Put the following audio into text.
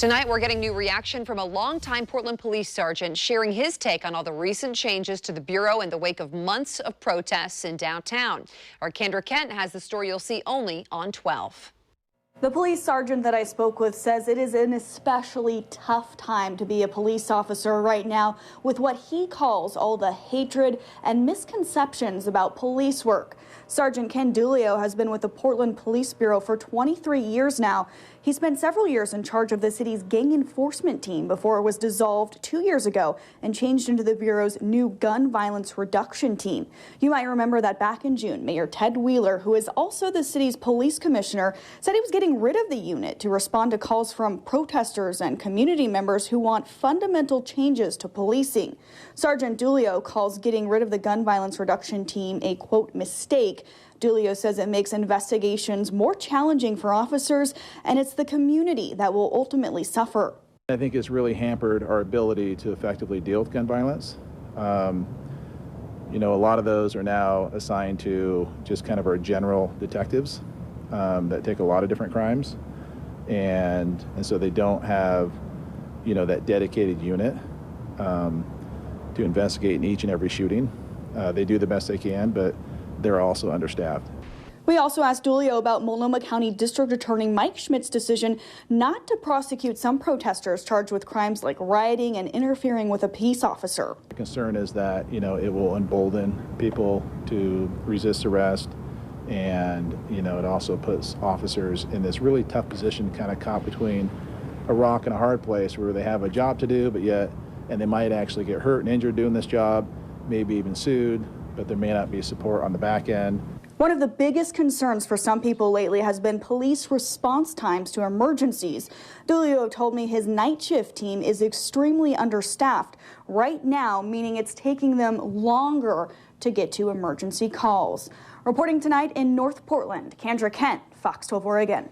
Tonight, we're getting new reaction from a longtime Portland police sergeant sharing his take on all the recent changes to the Bureau in the wake of months of protests in downtown. Our Kendra Kent has the story you'll see only on 12. The police sergeant that I spoke with says it is an especially tough time to be a police officer right now with what he calls all the hatred and misconceptions about police work. Sergeant Ken Dulio has been with the Portland Police Bureau for 23 years now. He spent several years in charge of the city's gang enforcement team before it was dissolved 2 years ago and changed into the Bureau's new gun violence reduction team. You might remember that back in June, Mayor Ted Wheeler, who is also the city's police commissioner, said he was getting rid of the unit to respond to calls from protesters and community members who want fundamental changes to policing. Sergeant Dulio calls getting rid of the gun violence reduction team a, quote, mistake. Dulio says it makes investigations more challenging for officers, and it's the community that will ultimately suffer. I think it's really hampered our ability to effectively deal with gun violence. You know, a lot of those are now assigned to just kind of our general detectives that take a lot of different crimes, and so they don't have, you know, that dedicated unit to investigate in each and every shooting. They do the best they can, but they're also understaffed. We also asked Dulio about Multnomah County District Attorney Mike Schmidt's decision not to prosecute some protesters charged with crimes like rioting and interfering with a peace officer. The concern is that, you know, it will embolden people to resist arrest, and, you know, it also puts officers in this really tough position, kind of caught between a rock and a hard place, where they have a job to do, and they might actually get hurt and injured doing this job, maybe even sued, but there may not be support on the back end. One of the biggest concerns for some people lately has been police response times to emergencies. Dulio told me his night shift team is extremely understaffed right now, meaning it's taking them longer to get to emergency calls. Reporting tonight in North Portland, Kendra Kent, Fox 12 Oregon.